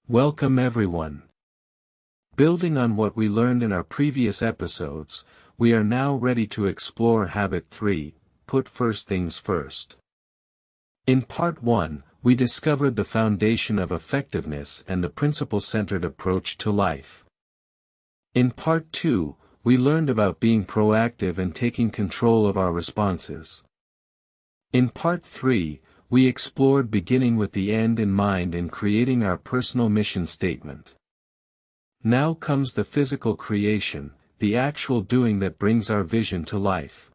Welcome everyone. Building on what we learned in our previous episodes, we are now ready to explore Habit 3, Put First Things First. In Part 1, we discovered the foundation of effectiveness and the principle-centered approach to life. In Part 2, we learned about being proactive and taking control of our responses. In Part 3, we explored beginning with the end in mind and creating our personal mission statement. Now comes the physical creation, the actual doing that brings our vision to life.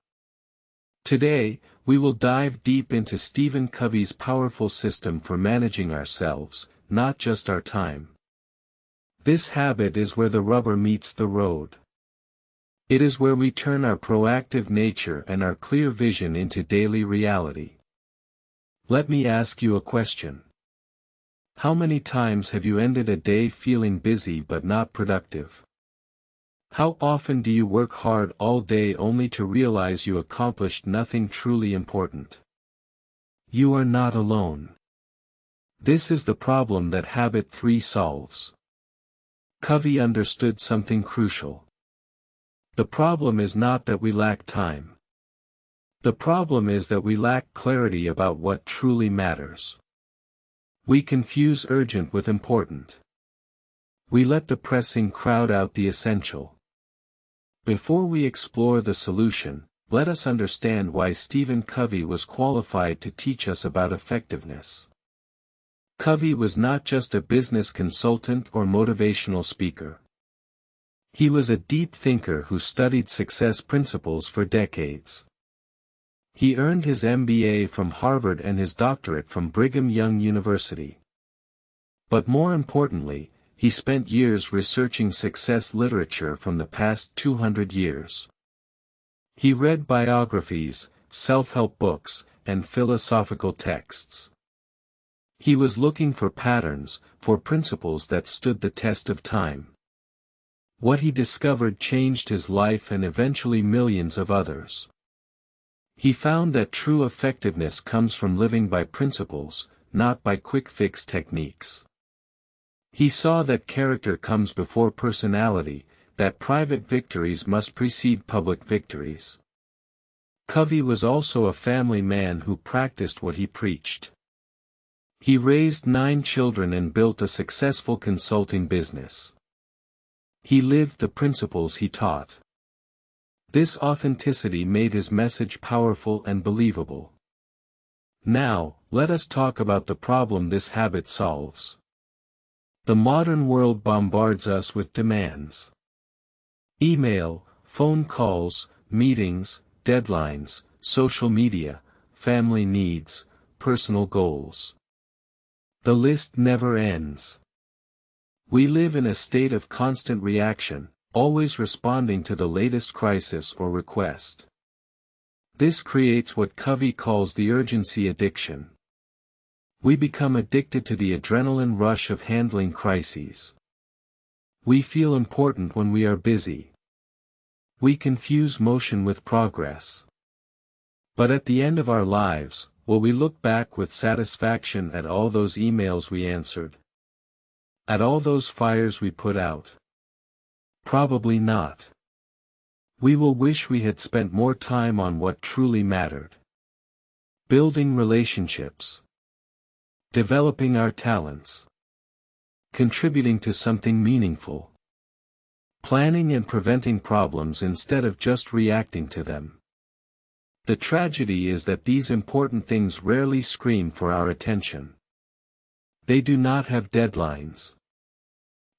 Today, we will dive deep into Stephen Covey's powerful system for managing ourselves, not just our time. This habit is where the rubber meets the road. It is where we turn our proactive nature and our clear vision into daily reality. Let me ask you a question. How many times have you ended a day feeling busy but not productive? How often do you work hard all day only to realize you accomplished nothing truly important? You are not alone. This is the problem that Habit 3 solves. Covey understood something crucial. The problem is not that we lack time. The problem is that we lack clarity about what truly matters. We confuse urgent with important. We let the pressing crowd out the essential. Before we explore the solution, let us understand why Stephen Covey was qualified to teach us about effectiveness. Covey was not just a business consultant or motivational speaker. He was a deep thinker who studied success principles for decades. He earned his MBA from Harvard and his doctorate from Brigham Young University. But more importantly, he spent years researching success literature from the past 200 years. He read biographies, self-help books, and philosophical texts. He was looking for patterns, for principles that stood the test of time. What he discovered changed his life and eventually millions of others. He found that true effectiveness comes from living by principles, not by quick-fix techniques. He saw that character comes before personality, that private victories must precede public victories. Covey was also a family man who practiced what he preached. He raised 9 children and built a successful consulting business. He lived the principles he taught. This authenticity made his message powerful and believable. Now, let us talk about the problem this habit solves. The modern world bombards us with demands. Email, phone calls, meetings, deadlines, social media, family needs, personal goals. The list never ends. We live in a state of constant reaction, always responding to the latest crisis or request. This creates what Covey calls the urgency addiction. We become addicted to the adrenaline rush of handling crises. We feel important when we are busy. We confuse motion with progress. But at the end of our lives, will we look back with satisfaction at all those emails we answered? At all those fires we put out? Probably not. We will wish we had spent more time on what truly mattered. Building relationships. Developing our talents. Contributing to something meaningful. Planning and preventing problems instead of just reacting to them. The tragedy is that these important things rarely scream for our attention. They do not have deadlines.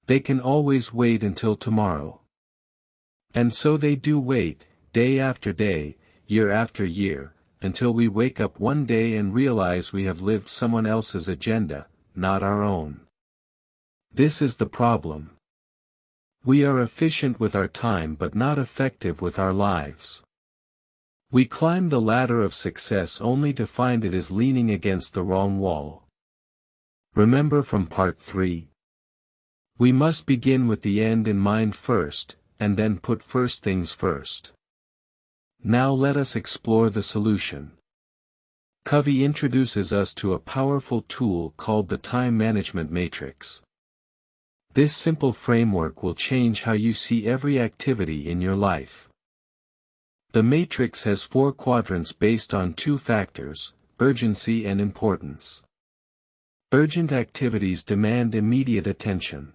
They can always wait until tomorrow. And so they do wait, day after day, year after year, until we wake up one day and realize we have lived someone else's agenda, not our own. This is the problem. We are efficient with our time but not effective with our lives. We climb the ladder of success only to find it is leaning against the wrong wall. Remember from Part 3? We must begin with the end in mind first, and then put first things first. Now let us explore the solution. Covey introduces us to a powerful tool called the time management matrix. This simple framework will change how you see every activity in your life. The matrix has 4 quadrants based on 2 factors, urgency and importance. Urgent activities demand immediate attention.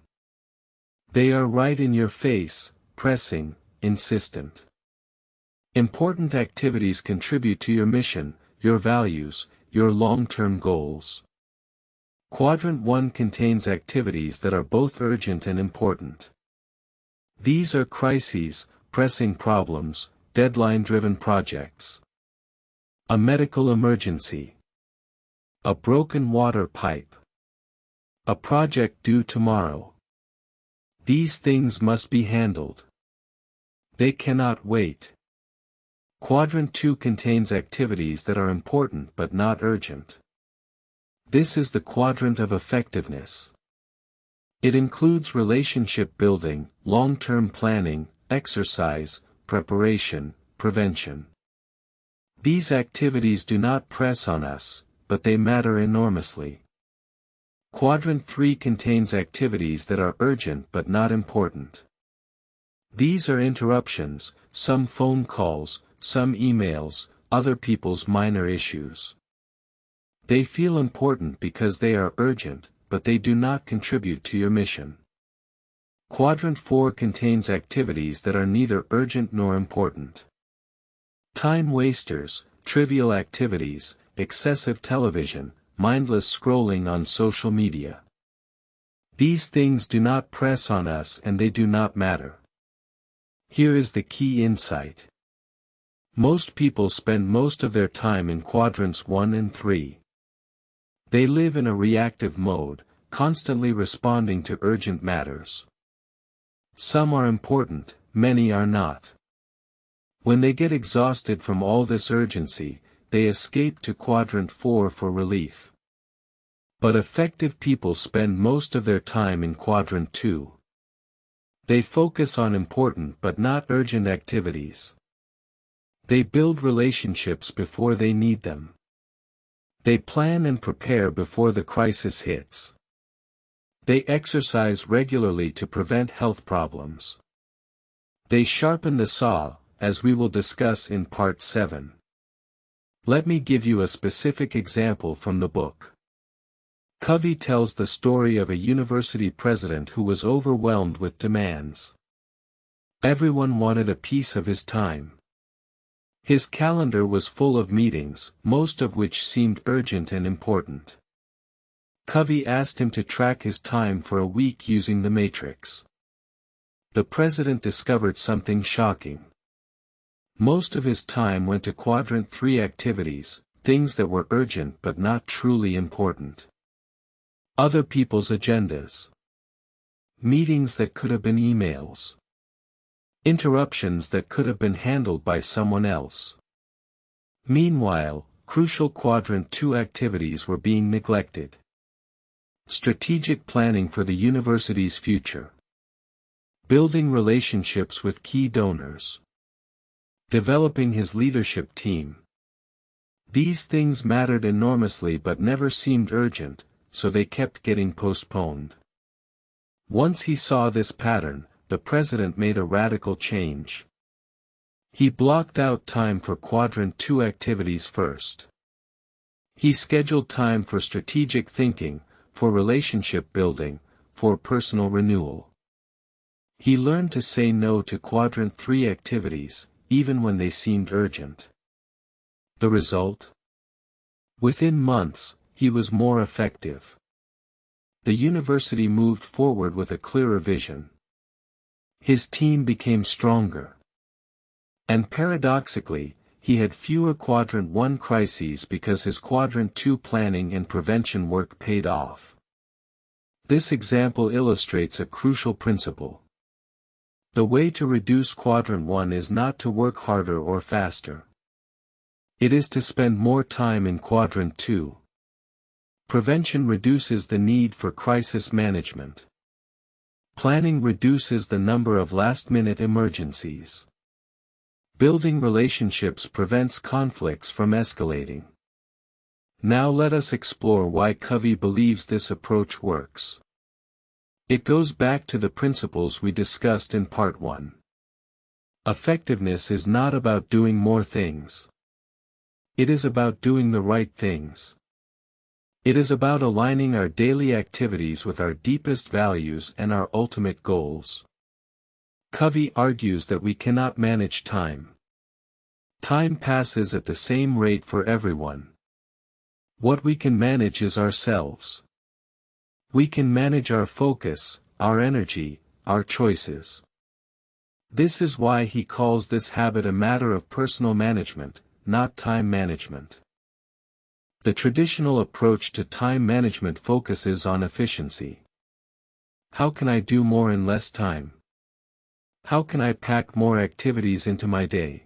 They are right in your face, pressing, insistent. Important activities contribute to your mission, your values, your long-term goals. Quadrant 1 contains activities that are both urgent and important. These are crises, pressing problems, deadline-driven projects. A medical emergency. A broken water pipe. A project due tomorrow. These things must be handled. They cannot wait. Quadrant 2 contains activities that are important but not urgent. This is the quadrant of effectiveness. It includes relationship building, long-term planning, exercise, preparation, prevention. These activities do not press on us, but they matter enormously. Quadrant 3 contains activities that are urgent but not important. These are interruptions, some phone calls, some emails, other people's minor issues. They feel important because they are urgent, but they do not contribute to your mission. Quadrant 4 contains activities that are neither urgent nor important. Time wasters, trivial activities, excessive television, mindless scrolling on social media. These things do not press on us and they do not matter. Here is the key insight. Most people spend most of their time in quadrants 1 and 3. They live in a reactive mode, constantly responding to urgent matters. Some are important, many are not. When they get exhausted from all this urgency, they escape to quadrant 4 for relief. But effective people spend most of their time in quadrant 2. They focus on important but not urgent activities. They build relationships before they need them. They plan and prepare before the crisis hits. They exercise regularly to prevent health problems. They sharpen the saw, as we will discuss in Part 7. Let me give you a specific example from the book. Covey tells the story of a university president who was overwhelmed with demands. Everyone wanted a piece of his time. His calendar was full of meetings, most of which seemed urgent and important. Covey asked him to track his time for a week using the matrix. The president discovered something shocking. Most of his time went to quadrant 3 activities, things that were urgent but not truly important. Other people's agendas. Meetings that could have been emails. Interruptions that could have been handled by someone else. Meanwhile, crucial quadrant 2 activities were being neglected. Strategic planning for the university's future. Building relationships with key donors. Developing his leadership team. These things mattered enormously but never seemed urgent, so they kept getting postponed. Once he saw this pattern, the president made a radical change. He blocked out time for quadrant 2 activities first. He scheduled time for strategic thinking, for relationship building, for personal renewal. He learned to say no to quadrant 3 activities, even when they seemed urgent. The result? Within months, he was more effective. The university moved forward with a clearer vision. His team became stronger. And paradoxically, he had fewer quadrant 1 crises because his quadrant 2 planning and prevention work paid off. This example illustrates a crucial principle. The way to reduce quadrant 1 is not to work harder or faster. It is to spend more time in quadrant 2. Prevention reduces the need for crisis management. Planning reduces the number of last-minute emergencies. Building relationships prevents conflicts from escalating. Now let us explore why Covey believes this approach works. It goes back to the principles we discussed in part 1. Effectiveness is not about doing more things. It is about doing the right things. It is about aligning our daily activities with our deepest values and our ultimate goals. Covey argues that we cannot manage time. Time passes at the same rate for everyone. What we can manage is ourselves. We can manage our focus, our energy, our choices. This is why he calls this habit a matter of personal management, not time management. The traditional approach to time management focuses on efficiency. How can I do more in less time? How can I pack more activities into my day?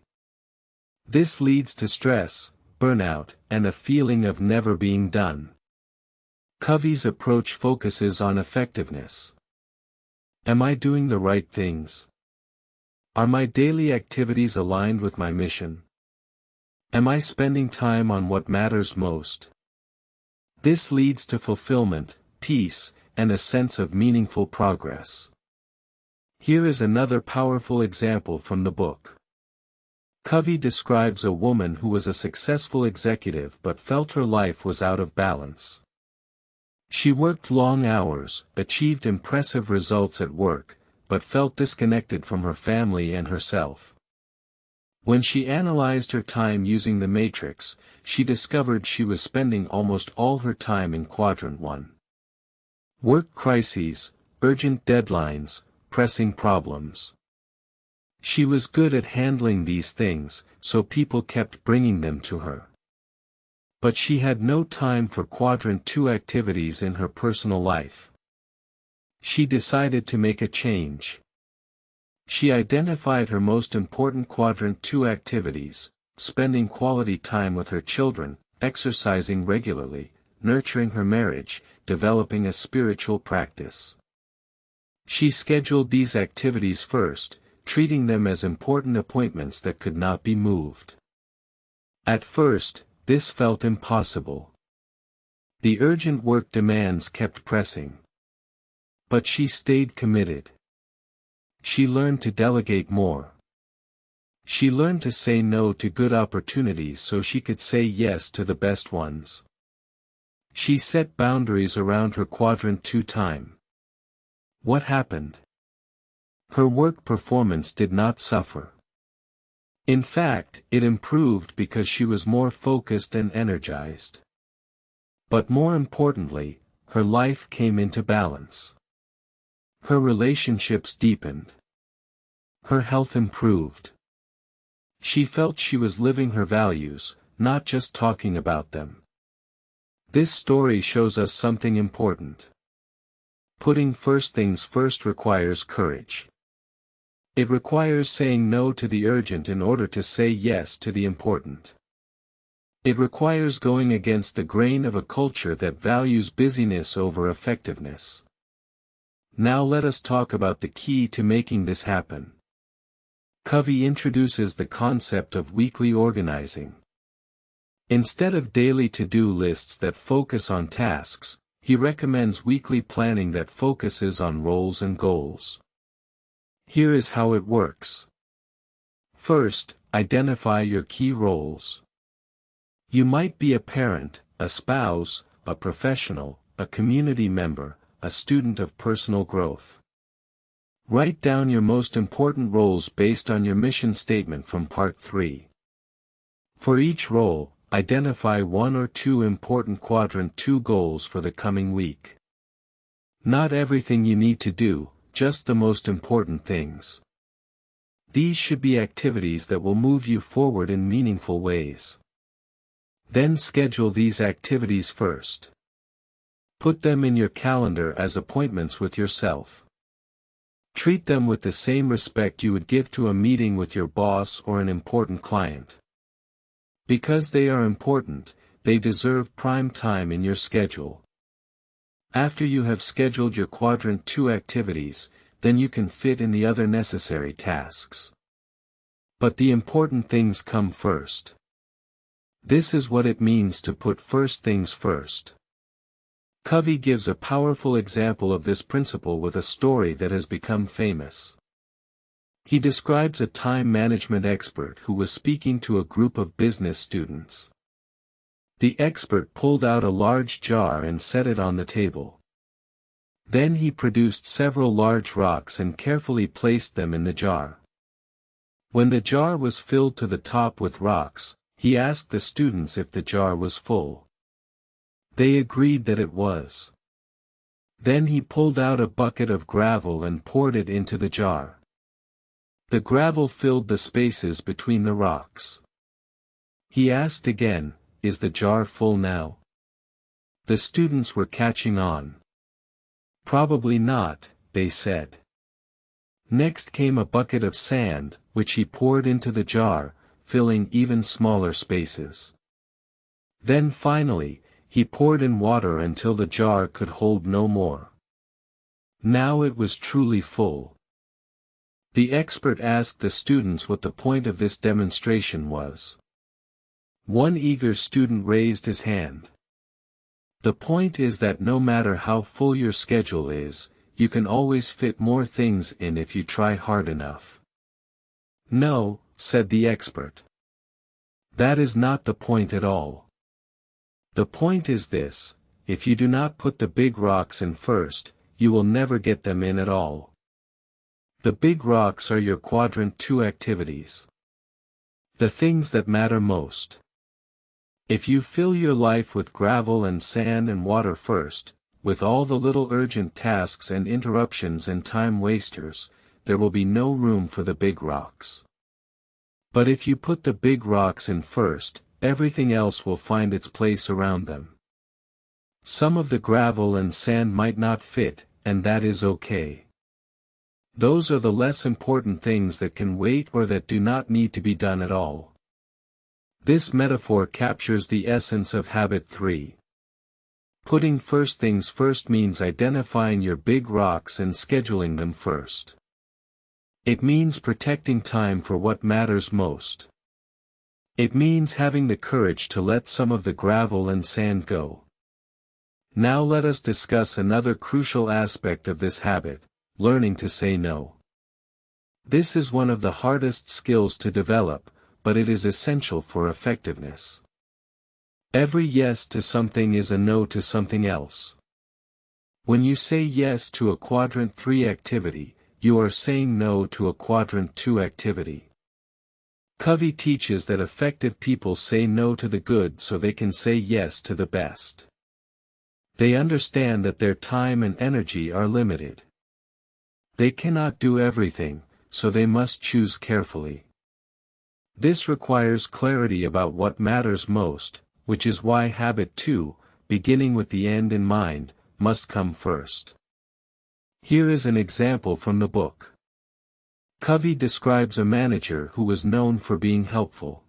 This leads to stress, burnout, and a feeling of never being done. Covey's approach focuses on effectiveness. Am I doing the right things? Are my daily activities aligned with my mission? Am I spending time on what matters most? This leads to fulfillment, peace, and a sense of meaningful progress. Here is another powerful example from the book. Covey describes a woman who was a successful executive but felt her life was out of balance. She worked long hours, achieved impressive results at work, but felt disconnected from her family and herself. When she analyzed her time using the matrix, she discovered she was spending almost all her time in quadrant 1. Work crises, urgent deadlines, pressing problems. She was good at handling these things, so people kept bringing them to her. But she had no time for quadrant 2 activities in her personal life. She decided to make a change. She identified her most important quadrant 2 activities: spending quality time with her children, exercising regularly, nurturing her marriage, developing a spiritual practice. She scheduled these activities first, treating them as important appointments that could not be moved. At first, this felt impossible. The urgent work demands kept pressing. But she stayed committed. She learned to delegate more. She learned to say no to good opportunities so she could say yes to the best ones. She set boundaries around her quadrant 2 time. What happened? Her work performance did not suffer. In fact, it improved because she was more focused and energized. But more importantly, her life came into balance. Her relationships deepened. Her health improved. She felt she was living her values, not just talking about them. This story shows us something important. Putting first things first requires courage. It requires saying no to the urgent in order to say yes to the important. It requires going against the grain of a culture that values busyness over effectiveness. Now let us talk about the key to making this happen. Covey introduces the concept of weekly organizing. Instead of daily to-do lists that focus on tasks, he recommends weekly planning that focuses on roles and goals. Here is how it works. First, identify your key roles. You might be a parent, a spouse, a professional, a community member, a student of personal growth. Write down your most important roles based on your mission statement from Part 3. For each role, identify 1 or 2 important quadrant 2 goals for the coming week. Not everything you need to do, just the most important things. These should be activities that will move you forward in meaningful ways. Then schedule these activities first. Put them in your calendar as appointments with yourself. Treat them with the same respect you would give to a meeting with your boss or an important client. Because they are important, they deserve prime time in your schedule. After you have scheduled your quadrant 2 activities, then you can fit in the other necessary tasks. But the important things come first. This is what it means to put first things first. Covey gives a powerful example of this principle with a story that has become famous. He describes a time management expert who was speaking to a group of business students. The expert pulled out a large jar and set it on the table. Then he produced several large rocks and carefully placed them in the jar. When the jar was filled to the top with rocks, he asked the students if the jar was full. They agreed that it was. Then he pulled out a bucket of gravel and poured it into the jar. The gravel filled the spaces between the rocks. He asked again, "Is the jar full now?" The students were catching on. "Probably not," they said. Next came a bucket of sand, which he poured into the jar, filling even smaller spaces. Then finally, he poured in water until the jar could hold no more. Now it was truly full. The expert asked the students what the point of this demonstration was. One eager student raised his hand. "The point is that no matter how full your schedule is, you can always fit more things in if you try hard enough." "No," said the expert. "That is not the point at all. The point is this: if you do not put the big rocks in first, you will never get them in at all. The big rocks are your quadrant 2 activities. The things that matter most. If you fill your life with gravel and sand and water first, with all the little urgent tasks and interruptions and time wasters, there will be no room for the big rocks. But if you put the big rocks in first, everything else will find its place around them. Some of the gravel and sand might not fit, and that is okay. Those are the less important things that can wait or that do not need to be done at all." This metaphor captures the essence of habit 3. Putting first things first means identifying your big rocks and scheduling them first. It means protecting time for what matters most. It means having the courage to let some of the gravel and sand go. Now let us discuss another crucial aspect of this habit: learning to say no. This is one of the hardest skills to develop, but it is essential for effectiveness. Every yes to something is a no to something else. When you say yes to a quadrant 3 activity, you are saying no to a quadrant 2 activity. Covey teaches that effective people say no to the good so they can say yes to the best. They understand that their time and energy are limited. They cannot do everything, so they must choose carefully. This requires clarity about what matters most, which is why habit 2, beginning with the end in mind, must come first. Here is an example from the book. Covey describes a manager who was known for being helpful.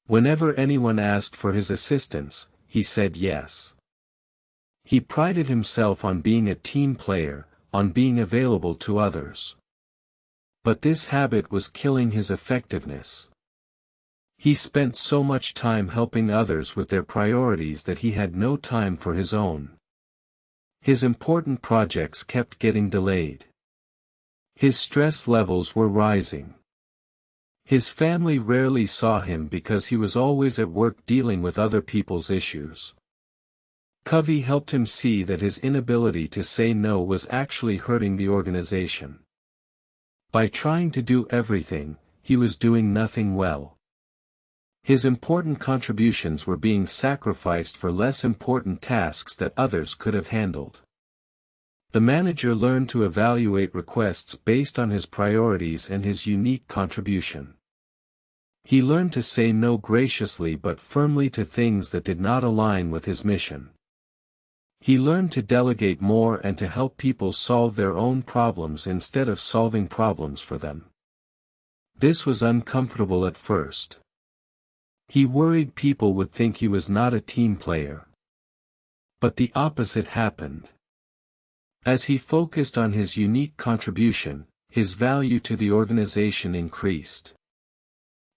Whenever anyone asked for his assistance, he said yes. He prided himself on being a team player, on being available to others. But this habit was killing his effectiveness. He spent so much time helping others with their priorities that he had no time for his own. His important projects kept getting delayed. His stress levels were rising. His family rarely saw him because he was always at work dealing with other people's issues. Covey helped him see that his inability to say no was actually hurting the organization. By trying to do everything, he was doing nothing well. His important contributions were being sacrificed for less important tasks that others could have handled. The manager learned to evaluate requests based on his priorities and his unique contribution. He learned to say no graciously but firmly to things that did not align with his mission. He learned to delegate more and to help people solve their own problems instead of solving problems for them. This was uncomfortable at first. He worried people would think he was not a team player. But the opposite happened. As he focused on his unique contribution, his value to the organization increased.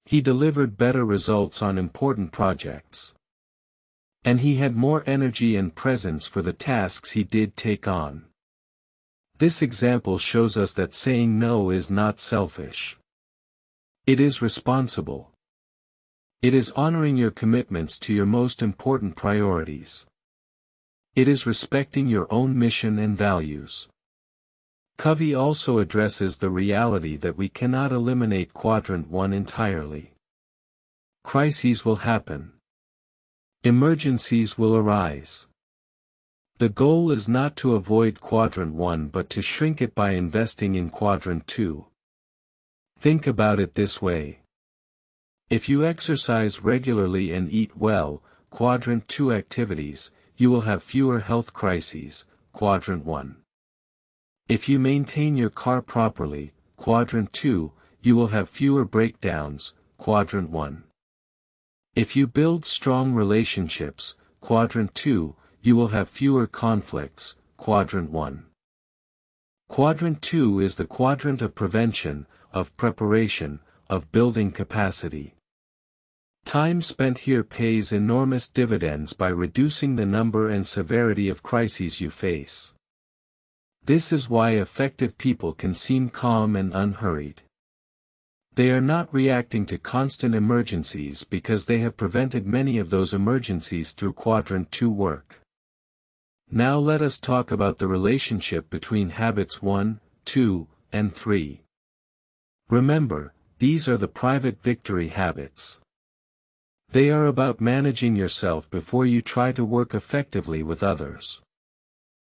He delivered better results on important projects. And he had more energy and presence for the tasks he did take on. This example shows us that saying no is not selfish. It is responsible. It is honoring your commitments to your most important priorities. It is respecting your own mission and values. Covey also addresses the reality that we cannot eliminate quadrant 1 entirely. Crises will happen. Emergencies will arise. The goal is not to avoid quadrant 1 but to shrink it by investing in quadrant 2. Think about it this way. If you exercise regularly and eat well, quadrant 2 activities, you will have fewer health crises, quadrant 1. If you maintain your car properly, quadrant 2, you will have fewer breakdowns, quadrant 1. If you build strong relationships, quadrant 2, you will have fewer conflicts, quadrant 1. Quadrant 2 is the quadrant of prevention, of preparation, of building capacity. Time spent here pays enormous dividends by reducing the number and severity of crises you face. This is why effective people can seem calm and unhurried. They are not reacting to constant emergencies because they have prevented many of those emergencies through quadrant 2 work. Now let us talk about the relationship between habits 1, 2, and 3. Remember, these are the private victory habits. They are about managing yourself before you try to work effectively with others.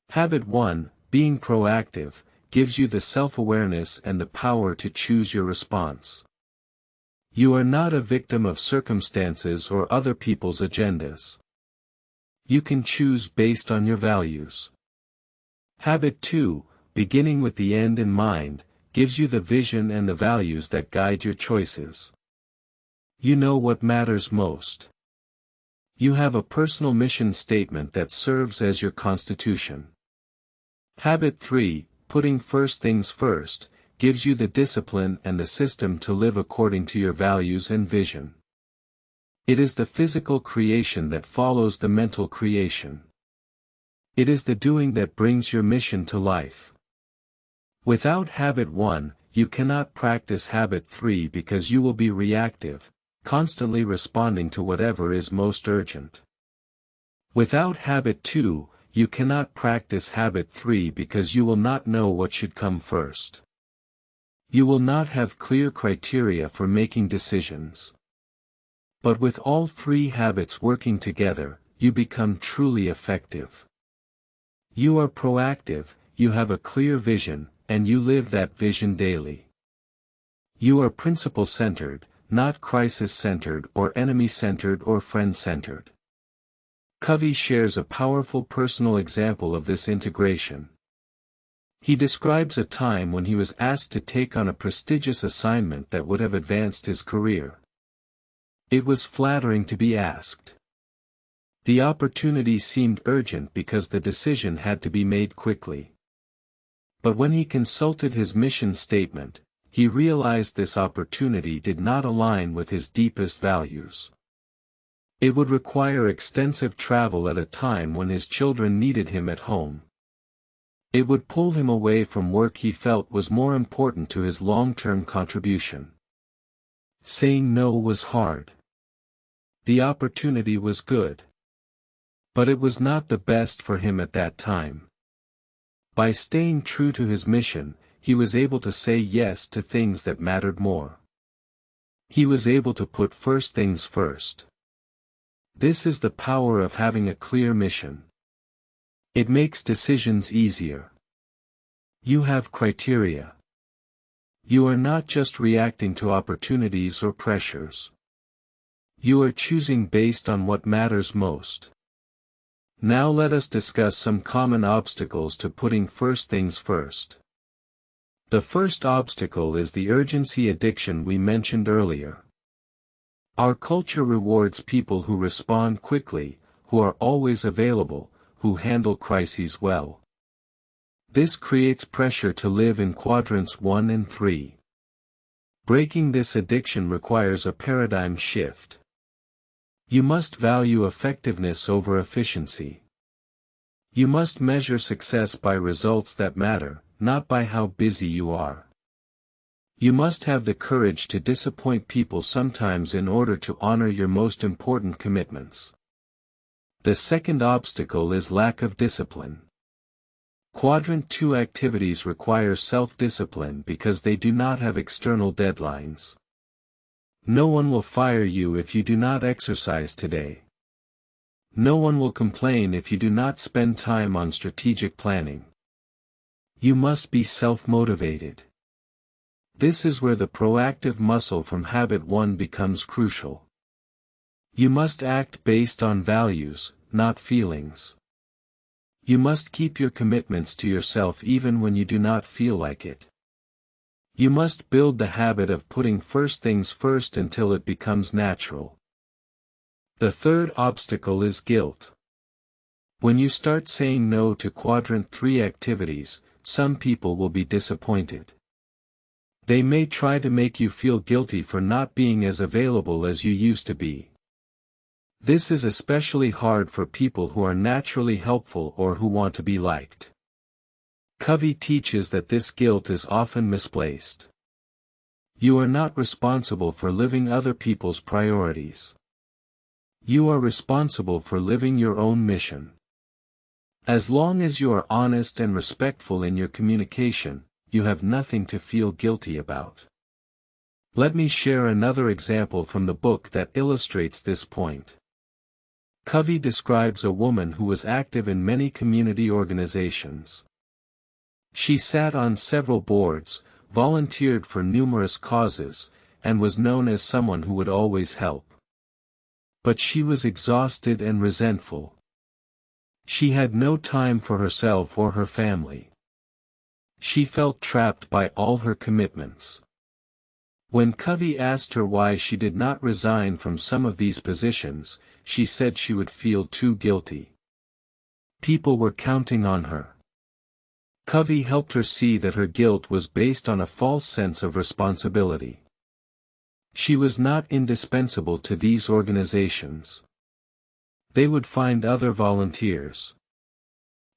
Habit 1, being proactive, gives you the self-awareness and the power to choose your response. You are not a victim of circumstances or other people's agendas. You can choose based on your values. Habit 2, beginning with the end in mind, gives you the vision and the values that guide your choices. You know what matters most. You have a personal mission statement that serves as your constitution. Habit 3, putting first things first, gives you the discipline and the system to live according to your values and vision. It is the physical creation that follows the mental creation. It is the doing that brings your mission to life. Without habit 1, you cannot practice habit 3 because you will be reactive, constantly responding to whatever is most urgent. Without habit 2, you cannot practice habit 3 because you will not know what should come first. You will not have clear criteria for making decisions. But with all 3 habits working together, you become truly effective. You are proactive, you have a clear vision, and you live that vision daily. You are principle-centered, not crisis-centered or enemy-centered or friend-centered. Covey shares a powerful personal example of this integration. He describes a time when he was asked to take on a prestigious assignment that would have advanced his career. It was flattering to be asked. The opportunity seemed urgent because the decision had to be made quickly. But when he consulted his mission statement, he realized this opportunity did not align with his deepest values. It would require extensive travel at a time when his children needed him at home. It would pull him away from work he felt was more important to his long-term contribution. Saying no was hard. The opportunity was good. But it was not the best for him at that time. By staying true to his mission, he was able to say yes to things that mattered more. He was able to put first things first. This is the power of having a clear mission. It makes decisions easier. You have criteria. You are not just reacting to opportunities or pressures. You are choosing based on what matters most. Now let us discuss some common obstacles to putting first things first. The first obstacle is the urgency addiction we mentioned earlier. Our culture rewards people who respond quickly, who are always available, who handle crises well. This creates pressure to live in quadrants 1 and 3. Breaking this addiction requires a paradigm shift. You must value effectiveness over efficiency. You must measure success by results that matter, not by how busy you are. You must have the courage to disappoint people sometimes in order to honor your most important commitments. The second obstacle is lack of discipline. Quadrant 2 activities require self-discipline because they do not have external deadlines. No one will fire you if you do not exercise today. No one will complain if you do not spend time on strategic planning. You must be self-motivated. This is where the proactive muscle from habit 1 becomes crucial. You must act based on values, not feelings. You must keep your commitments to yourself even when you do not feel like it. You must build the habit of putting first things first until it becomes natural. The third obstacle is guilt. When you start saying no to quadrant 3 activities, some people will be disappointed. They may try to make you feel guilty for not being as available as you used to be. This is especially hard for people who are naturally helpful or who want to be liked. Covey teaches that this guilt is often misplaced. You are not responsible for living other people's priorities. You are responsible for living your own mission. As long as you are honest and respectful in your communication, you have nothing to feel guilty about. Let me share another example from the book that illustrates this point. Covey describes a woman who was active in many community organizations. She sat on several boards, volunteered for numerous causes, and was known as someone who would always help. But she was exhausted and resentful. She had no time for herself or her family. She felt trapped by all her commitments. When Covey asked her why she did not resign from some of these positions, she said she would feel too guilty. People were counting on her. Covey helped her see that her guilt was based on a false sense of responsibility. She was not indispensable to these organizations. They would find other volunteers.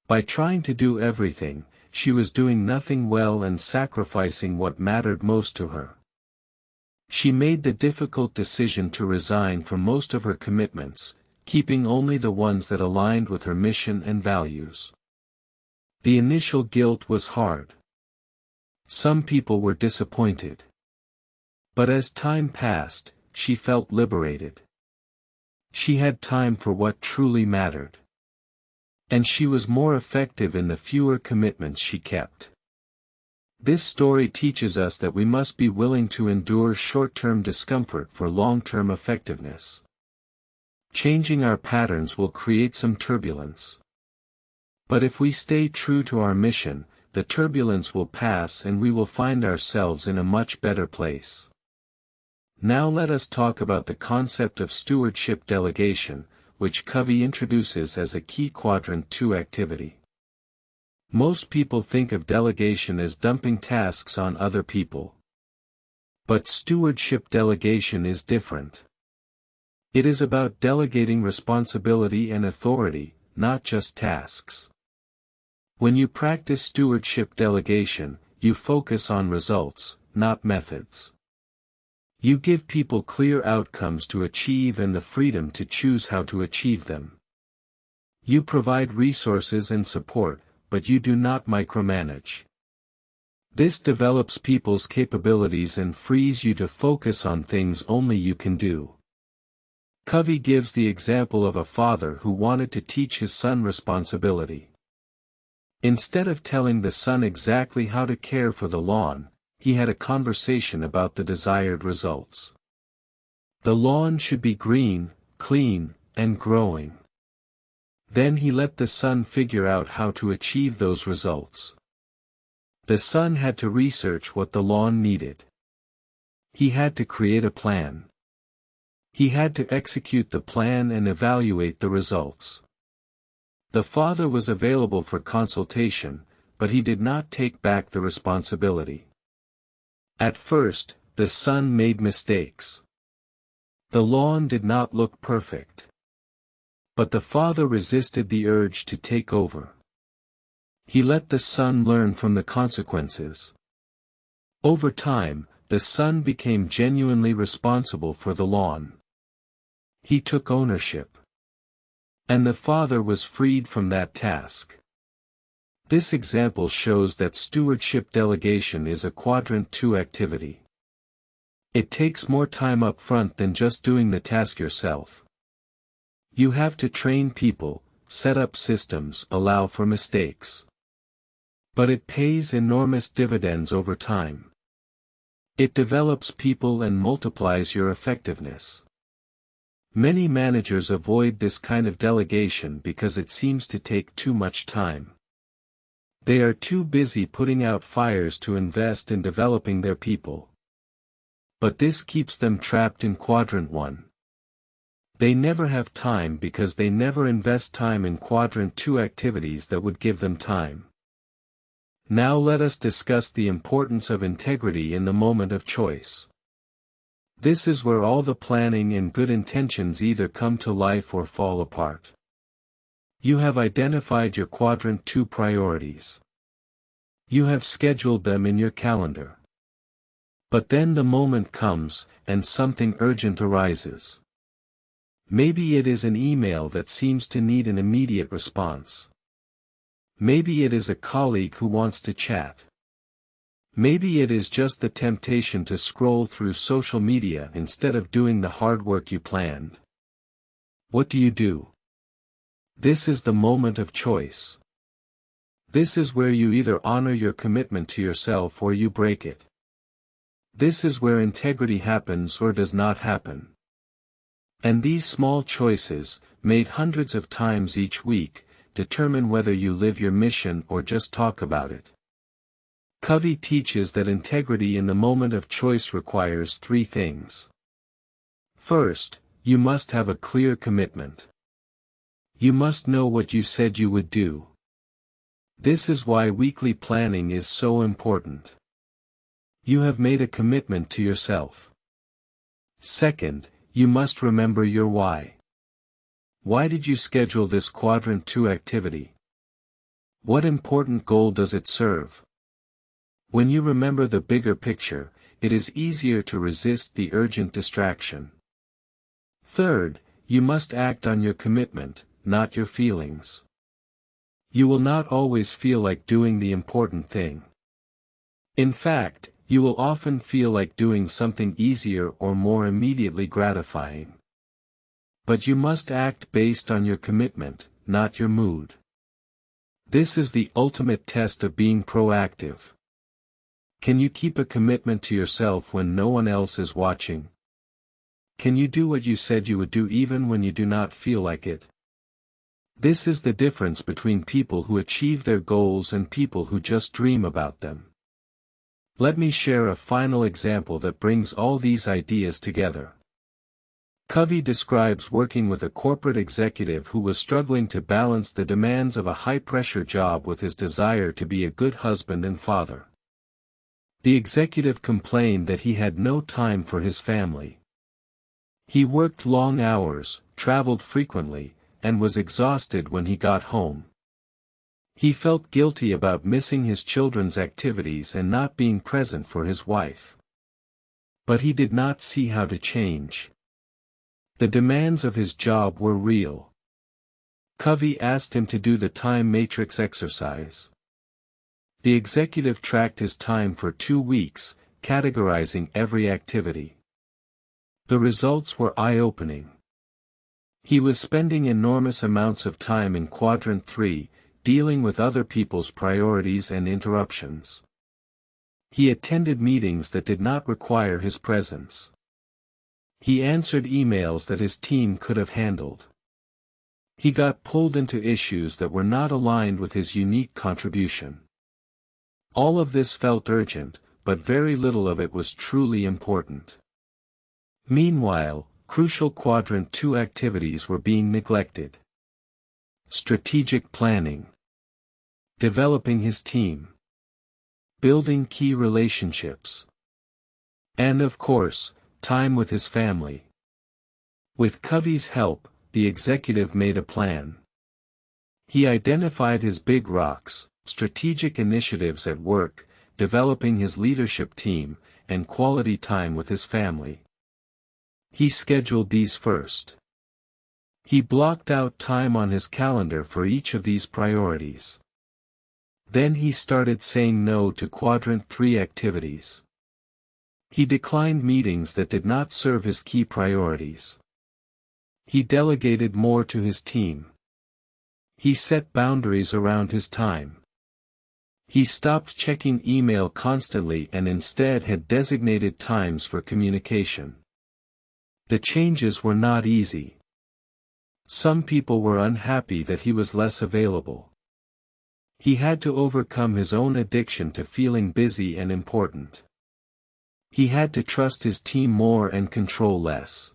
By trying to do everything, she was doing nothing well and sacrificing what mattered most to her. She made the difficult decision to resign from most of her commitments, keeping only the ones that aligned with her mission and values. The initial guilt was hard. Some people were disappointed. But as time passed, she felt liberated. She had time for what truly mattered. And she was more effective in the fewer commitments she kept. This story teaches us that we must be willing to endure short-term discomfort for long-term effectiveness. Changing our patterns will create some turbulence. But if we stay true to our mission, the turbulence will pass and we will find ourselves in a much better place. Now let us talk about the concept of stewardship delegation, which Covey introduces as a key quadrant 2 activity. Most people think of delegation as dumping tasks on other people. But stewardship delegation is different. It is about delegating responsibility and authority, not just tasks. When you practice stewardship delegation, you focus on results, not methods. You give people clear outcomes to achieve and the freedom to choose how to achieve them. You provide resources and support, but you do not micromanage. This develops people's capabilities and frees you to focus on things only you can do. Covey gives the example of a father who wanted to teach his son responsibility. Instead of telling the son exactly how to care for the lawn, he had a conversation about the desired results. The lawn should be green, clean, and growing. Then he let the son figure out how to achieve those results. The son had to research what the lawn needed. He had to create a plan. He had to execute the plan and evaluate the results. The father was available for consultation, but he did not take back the responsibility. At first, the son made mistakes. The lawn did not look perfect. But the father resisted the urge to take over. He let the son learn from the consequences. Over time, the son became genuinely responsible for the lawn. He took ownership. And the father was freed from that task. This example shows that stewardship delegation is a quadrant 2 activity. It takes more time up front than just doing the task yourself. You have to train people, set up systems, allow for mistakes. But it pays enormous dividends over time. It develops people and multiplies your effectiveness. Many managers avoid this kind of delegation because it seems to take too much time. They are too busy putting out fires to invest in developing their people. But this keeps them trapped in quadrant 1. They never have time because they never invest time in quadrant 2 activities that would give them time. Now let us discuss the importance of integrity in the moment of choice. This is where all the planning and good intentions either come to life or fall apart. You have identified your quadrant 2 priorities. You have scheduled them in your calendar. But then the moment comes, and something urgent arises. Maybe it is an email that seems to need an immediate response. Maybe it is a colleague who wants to chat. Maybe it is just the temptation to scroll through social media instead of doing the hard work you planned. What do? This is the moment of choice. This is where you either honor your commitment to yourself or you break it. This is where integrity happens or does not happen. And these small choices, made hundreds of times each week, determine whether you live your mission or just talk about it. Covey teaches that integrity in the moment of choice requires 3 things. First, you must have a clear commitment. You must know what you said you would do. This is why weekly planning is so important. You have made a commitment to yourself. Second, you must remember your why. Why did you schedule this quadrant 2 activity? What important goal does it serve? When you remember the bigger picture, it is easier to resist the urgent distraction. Third, you must act on your commitment, not your feelings. You will not always feel like doing the important thing. In fact, you will often feel like doing something easier or more immediately gratifying. But you must act based on your commitment, not your mood. This is the ultimate test of being proactive. Can you keep a commitment to yourself when no one else is watching? Can you do what you said you would do even when you do not feel like it? This is the difference between people who achieve their goals and people who just dream about them. Let me share a final example that brings all these ideas together. Covey describes working with a corporate executive who was struggling to balance the demands of a high-pressure job with his desire to be a good husband and father. The executive complained that he had no time for his family. He worked long hours, traveled frequently, and was exhausted when he got home. He felt guilty about missing his children's activities and not being present for his wife. But he did not see how to change. The demands of his job were real. Covey asked him to do the time matrix exercise. The executive tracked his time for 2 weeks, categorizing every activity. The results were eye-opening. He was spending enormous amounts of time in quadrant 3, dealing with other people's priorities and interruptions. He attended meetings that did not require his presence. He answered emails that his team could have handled. He got pulled into issues that were not aligned with his unique contribution. All of this felt urgent, but very little of it was truly important. Meanwhile, crucial quadrant 2 activities were being neglected. Strategic planning. Developing his team. Building key relationships. And of course, time with his family. With Covey's help, the executive made a plan. He identified his big rocks, strategic initiatives at work, developing his leadership team, and quality time with his family. He scheduled these first. He blocked out time on his calendar for each of these priorities. Then he started saying no to Quadrant 3 activities. He declined meetings that did not serve his key priorities. He delegated more to his team. He set boundaries around his time. He stopped checking email constantly and instead had designated times for communication. The changes were not easy. Some people were unhappy that he was less available. He had to overcome his own addiction to feeling busy and important. He had to trust his team more and control less.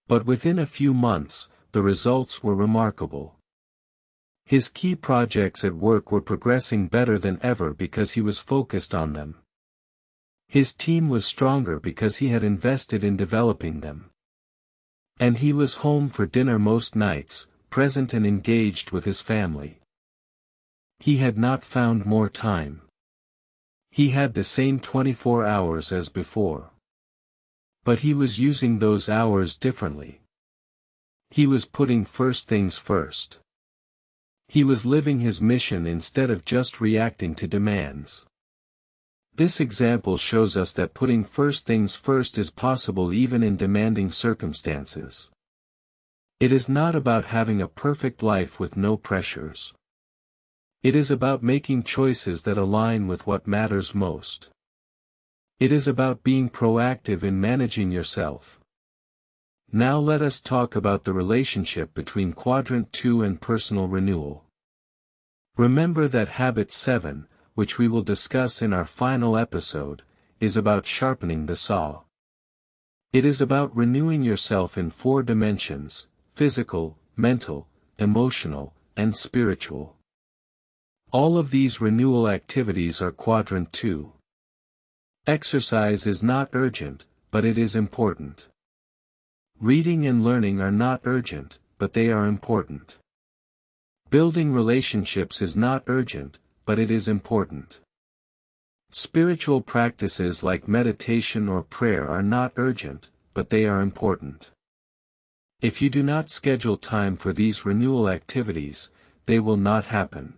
But within a few months, the results were remarkable. His key projects at work were progressing better than ever because he was focused on them. His team was stronger because he had invested in developing them. And he was home for dinner most nights, present and engaged with his family. He had not found more time. He had the same 24 hours as before. But he was using those hours differently. He was putting first things first. He was living his mission instead of just reacting to demands. This example shows us that putting first things first is possible even in demanding circumstances. It is not about having a perfect life with no pressures. It is about making choices that align with what matters most. It is about being proactive in managing yourself. Now let us talk about the relationship between Quadrant 2 and personal renewal. Remember that Habit 7, which we will discuss in our final episode, is about sharpening the saw. It is about renewing yourself in 4 dimensions: physical, mental, emotional, and spiritual. All of these renewal activities are Quadrant 2. Exercise is not urgent, but it is important. Reading and learning are not urgent, but they are important. Building relationships is not urgent, but it is important. Spiritual practices like meditation or prayer are not urgent, but they are important. If you do not schedule time for these renewal activities, they will not happen.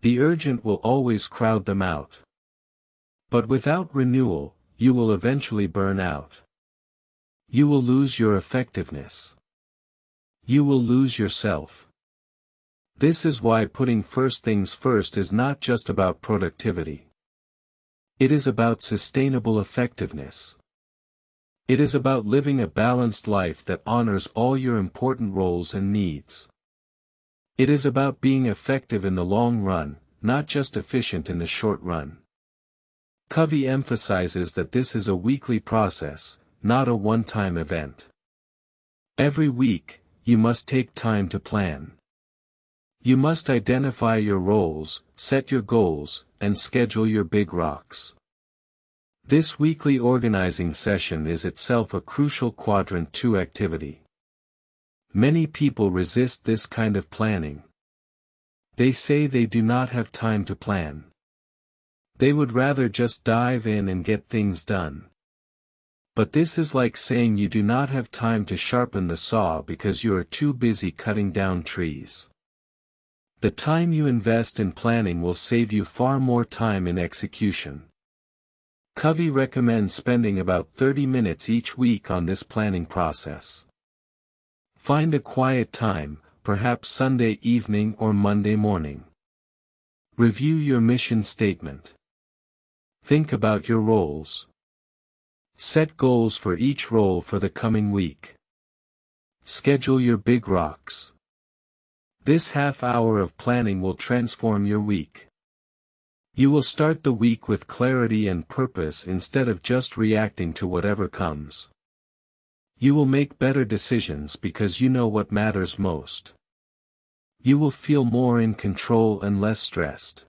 The urgent will always crowd them out. But without renewal, you will eventually burn out. You will lose your effectiveness. You will lose yourself. This is why putting first things first is not just about productivity. It is about sustainable effectiveness. It is about living a balanced life that honors all your important roles and needs. It is about being effective in the long run, not just efficient in the short run. Covey emphasizes that this is a weekly process, not a one-time event. Every week, you must take time to plan. You must identify your roles, set your goals, and schedule your big rocks. This weekly organizing session is itself a crucial Quadrant 2 activity. Many people resist this kind of planning. They say they do not have time to plan. They would rather just dive in and get things done. But this is like saying you do not have time to sharpen the saw because you are too busy cutting down trees. The time you invest in planning will save you far more time in execution. Covey recommends spending about 30 minutes each week on this planning process. Find a quiet time, perhaps Sunday evening or Monday morning. Review your mission statement. Think about your roles. Set goals for each role for the coming week. Schedule your big rocks. This half hour of planning will transform your week. You will start the week with clarity and purpose instead of just reacting to whatever comes. You will make better decisions because you know what matters most. You will feel more in control and less stressed.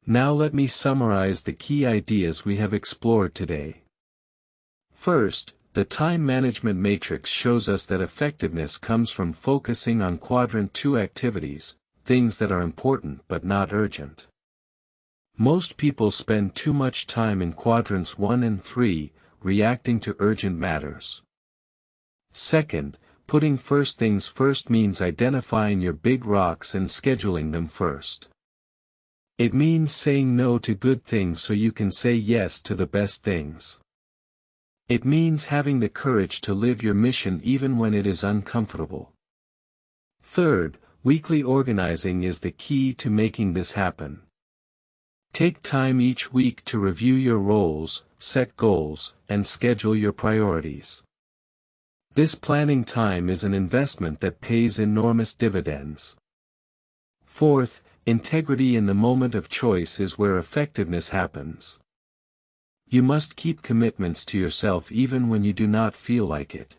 Now let me summarize the key ideas we have explored today. First, The time management matrix shows us that effectiveness comes from focusing on quadrant 2 activities, things that are important but not urgent. Most people spend too much time in quadrants 1 and 3, reacting to urgent matters. Second, putting first things first means identifying your big rocks and scheduling them first. It means saying no to good things so you can say yes to the best things. It means having the courage to live your mission even when it is uncomfortable. Third, weekly organizing is the key to making this happen. Take time each week to review your roles, set goals, and schedule your priorities. This planning time is an investment that pays enormous dividends. Fourth, integrity in the moment of choice is where effectiveness happens. You must keep commitments to yourself even when you do not feel like it.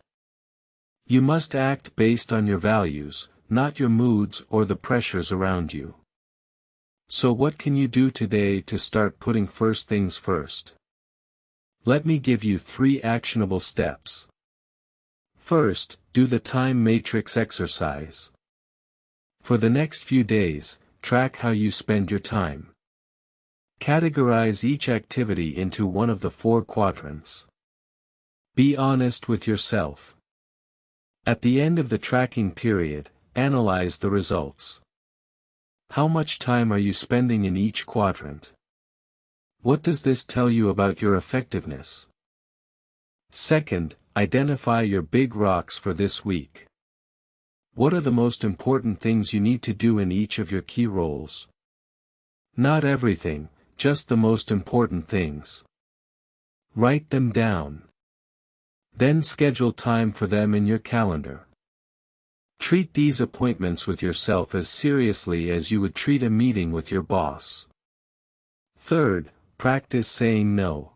You must act based on your values, not your moods or the pressures around you. So what can you do today to start putting first things first? Let me give you 3 actionable steps. First, do the time matrix exercise. For the next few days, track how you spend your time. Categorize each activity into one of the 4 quadrants. Be honest with yourself. At the end of the tracking period, analyze the results. How much time are you spending in each quadrant? What does this tell you about your effectiveness? Second, identify your big rocks for this week. What are the most important things you need to do in each of your key roles? Not everything, just the most important things. Write them down. Then schedule time for them in your calendar. Treat these appointments with yourself as seriously as you would treat a meeting with your boss. Third, practice saying no.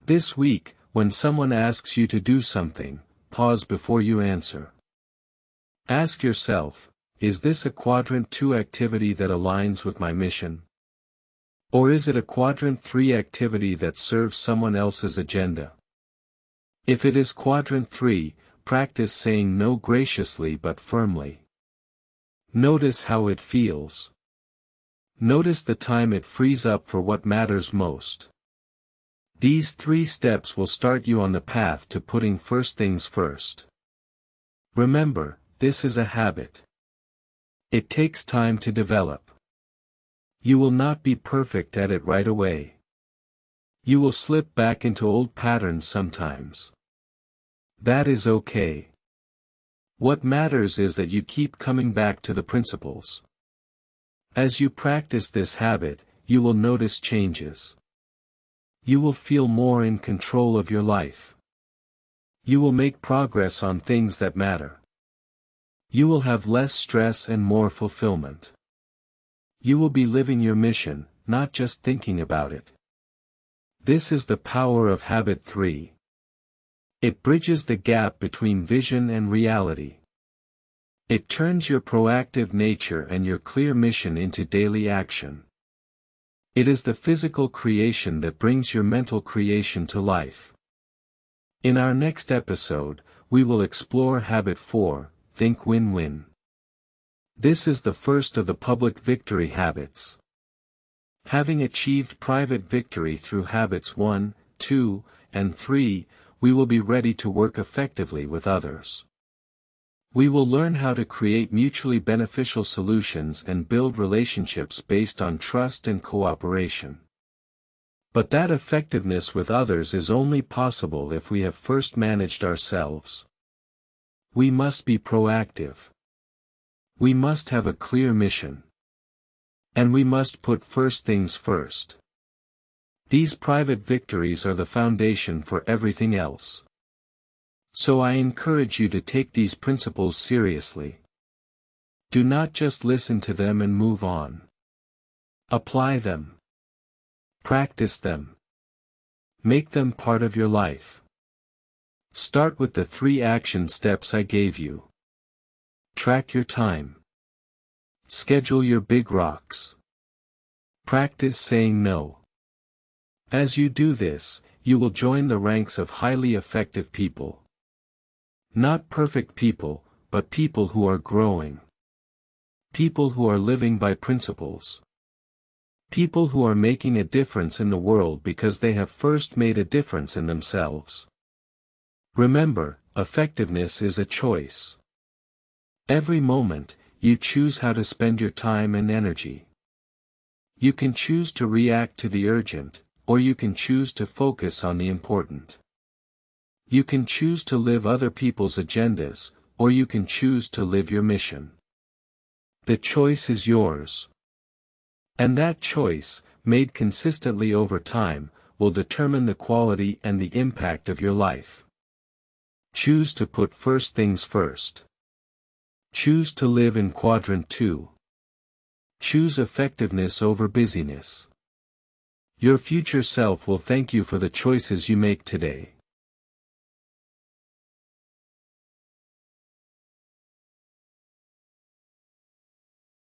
This week, when someone asks you to do something, pause before you answer. Ask yourself, is this a quadrant 2 activity that aligns with my mission? Or is it a quadrant 3 activity that serves someone else's agenda? If it is quadrant 3, practice saying no graciously but firmly. Notice how it feels. Notice the time it frees up for what matters most. These 3 steps will start you on the path to putting first things first. Remember, this is a habit. It takes time to develop. You will not be perfect at it right away. You will slip back into old patterns sometimes. That is okay. What matters is that you keep coming back to the principles. As you practice this habit, you will notice changes. You will feel more in control of your life. You will make progress on things that matter. You will have less stress and more fulfillment. You will be living your mission, not just thinking about it. This is the power of habit 3. It bridges the gap between vision and reality. It turns your proactive nature and your clear mission into daily action. It is the physical creation that brings your mental creation to life. In our next episode, we will explore habit 4, think win-win. This is the first of the public victory habits. Having achieved private victory through habits 1, 2, and 3, we will be ready to work effectively with others. We will learn how to create mutually beneficial solutions and build relationships based on trust and cooperation. But that effectiveness with others is only possible if we have first managed ourselves. We must be proactive. We must have a clear mission. And we must put first things first. These private victories are the foundation for everything else. So I encourage you to take these principles seriously. Do not just listen to them and move on. Apply them. Practice them. Make them part of your life. Start with the 3 action steps I gave you. Track your time. Schedule your big rocks. Practice saying no. As you do this, you will join the ranks of highly effective people. Not perfect people, but people who are growing. People who are living by principles. People who are making a difference in the world because they have first made a difference in themselves. Remember, effectiveness is a choice. Every moment, you choose how to spend your time and energy. You can choose to react to the urgent, or you can choose to focus on the important. You can choose to live other people's agendas, or you can choose to live your mission. The choice is yours. And that choice, made consistently over time, will determine the quality and the impact of your life. Choose to put first things first. Choose to live in quadrant 2. Choose effectiveness over busyness. Your future self will thank you for the choices you make today.